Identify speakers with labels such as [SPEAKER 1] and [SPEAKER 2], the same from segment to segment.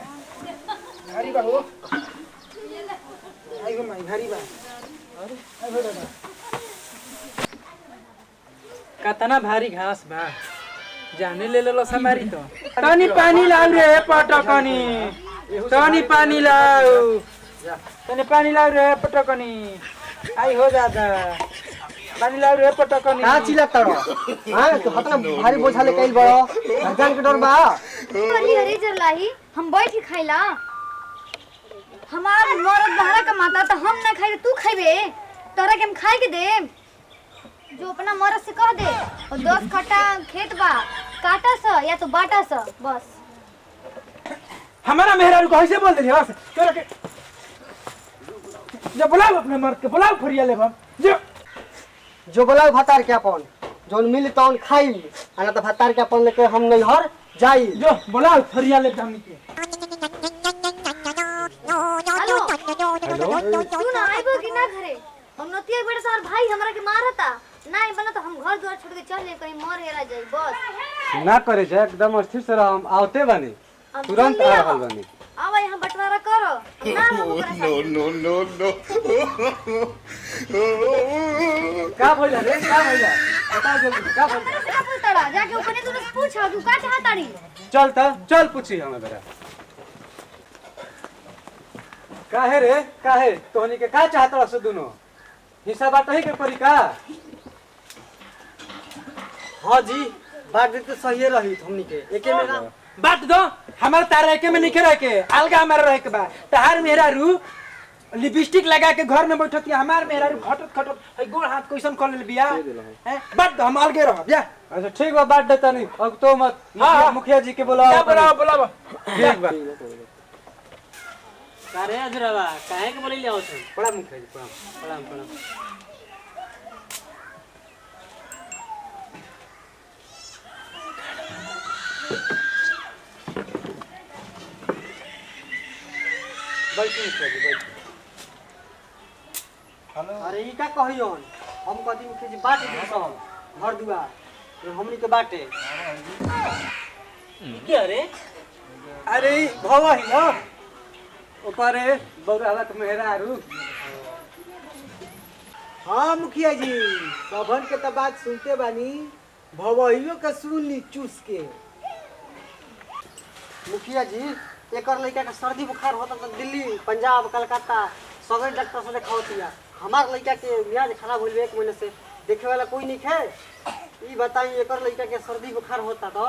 [SPEAKER 1] भारी बा हो आई हो माई भारी बा अरे आई हो दादा कतना भारी घास बा जाने ले लो समारी तो तनी पानी लाउ रे पटकनी तनी पानी लाउ तनी पानी लाउ रे पटकनी आई हो दादा पानी लाउ रे पटकनी
[SPEAKER 2] का चिल्ला तड़ो हां तो हतना भारी बोझा ले कइल बड़ो भगवान के डर बा
[SPEAKER 3] अरे अरे जरलाही हम बैठ के खाइला हमार मरद बहरा कमाता तो हम ना खाई तू खाइबे तोरा के हम खाए के दे जो अपना मरद से कह दे और 10 कट्टा खेत बा काटा सा या तो बाटा सा बस
[SPEAKER 1] हमारा मेहरारू को ऐसे बोल दे बस तोरा के जब बुलाओ अपने मर्द के बुलाओ फरिया ले हम
[SPEAKER 2] जो बोलाओ भतार के अपन जोन मिली तौन खाई आना तो भतार के अपन लेके हम नहीं हर जाई
[SPEAKER 1] जो बुलाओ फरिया ले हमनी के
[SPEAKER 3] हेलो तू ना आइबो कि ना घरे हम नतिया बेटा सार भाई हमरा के मारता नहीं बना तो हम घर द्वार छोड़ के चल ले कहीं मर हेरा जाई बस
[SPEAKER 4] ना करे जा एकदम अस्थिर से हम आवते बानी तुरंत आ रहल बानी
[SPEAKER 3] आवा यहाँ बंटवारा करो ना
[SPEAKER 5] नो
[SPEAKER 4] का भइला रे का भइला बता जल्दी का भइला
[SPEAKER 3] का पूछताड़ा जाके ऊपर तू पूछ तू का चाहताड़ी
[SPEAKER 4] चल त चल पूछी हमें बेरा काहे रे काहे तोहनी के का चाहत रस दोनों हिस्सा बाटही के परी का
[SPEAKER 2] हां जी बात तो सही रही हमनी के एके में ना
[SPEAKER 1] बात दो हमारे तारा के में निके रह के अलगा हमारा रह के बा तहार मेहरारू लिपस्टिक लगा के घर में बैठत या हमार मेहरारू खटत खटत गोड़ हाथ कैसन कर ले बिया हैं बात दो हम अलगे रह बिया
[SPEAKER 4] अच्छा ठीक बा बात देता नहीं अब तो मत मुखिया जी के बुलाओ
[SPEAKER 1] बुलाओ
[SPEAKER 4] ठीक बा
[SPEAKER 6] कारे अजरवा काहे के बोली लियाओ छ
[SPEAKER 4] प्रणाम मुखिया जी प्रणाम
[SPEAKER 6] प्रणाम
[SPEAKER 4] बैठो मुखिया जी बैठो
[SPEAKER 1] हेलो
[SPEAKER 2] अरे ई का कहियोन हम कदी मुखिया जी बात दी सब घर दुआर तो हमनी के बाटे
[SPEAKER 6] के अरे
[SPEAKER 4] अरे भवा ही हो ऊपर बौरावा के मेहरारू
[SPEAKER 1] हाँ मुखिया जी सबन के तो बात सुनते बानी भवइयो का सुन ली चूस के
[SPEAKER 2] मुखिया जी एकर लड़का का सर्दी बुखार होता तो दिल्ली पंजाब कलकत्ता सभी डॉक्टर से दिखावतिया हमार लड़का के मियाज खराब होल 1 महीने से देखे वाला कोई नहीं है ई बताई एकर लड़का के सर्दी बुखार होता तो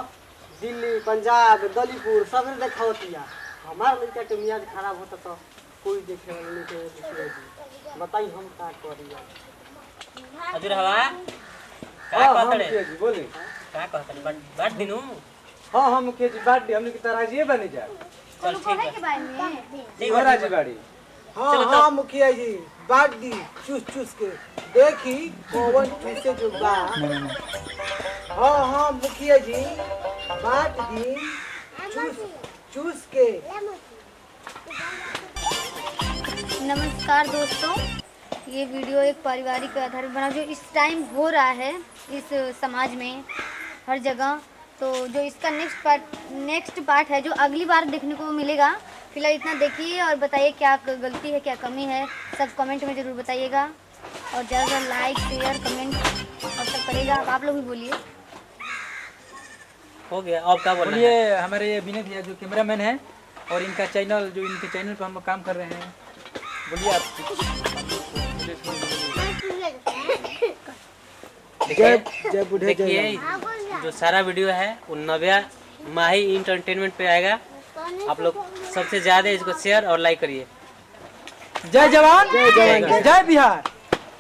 [SPEAKER 2] दिल्ली पंजाब दलीपुर सभी दिखावतिया हमार लड़का के मियाज खराब होता तो कोई देखे वाला नहीं है मुखिया जी बताई हम का करिया
[SPEAKER 6] अजरवा का
[SPEAKER 4] हां
[SPEAKER 6] कहतड़े
[SPEAKER 4] मुखिया जी बोली
[SPEAKER 6] का कहतड़े बाट दिनु
[SPEAKER 4] हां हां मुखिया जी बात दी हमने की तराजिए बने जा
[SPEAKER 6] चल ठीक
[SPEAKER 3] पढ़े
[SPEAKER 6] है
[SPEAKER 3] के बारे में
[SPEAKER 6] ठीक
[SPEAKER 4] हो
[SPEAKER 6] है
[SPEAKER 4] जी गाड़ी
[SPEAKER 1] हाँ हाँ मुखिया जी बांट दी चूस चूस के देखी कौन चूसे जो बा हाँ हाँ मुखिया जी बांट दी चूस चूस के
[SPEAKER 3] नमस्कार दोस्तों ये वीडियो एक पारिवारिक आधार पर बना जो इस टाइम हो रहा है इस समाज में हर जगह तो जो इसका नेक्स्ट पार्ट है जो अगली बार देखने को मिलेगा फिलहाल इतना देखिए और बताइए क्या गलती है क्या कमी है सब कमेंट में ज़रूर बताइएगा और ज़्यादा लाइक शेयर कमेंट और सब करेगा आप लोग भी बोलिए
[SPEAKER 6] हो गया अब क्या बोलना है
[SPEAKER 1] बोलिए हमारे ये विनय भैया जो कैमरामैन है और इनका चैनल जो इनके चैनल पर हम लोग काम कर रहे हैं बोलिए आप
[SPEAKER 6] देखिए जो सारा वीडियो है वो नव्या माही इंटरटेनमेंट पे आएगा आप लोग सबसे ज्यादा इसको शेयर और लाइक करिए
[SPEAKER 1] जय जवान जय बिहार।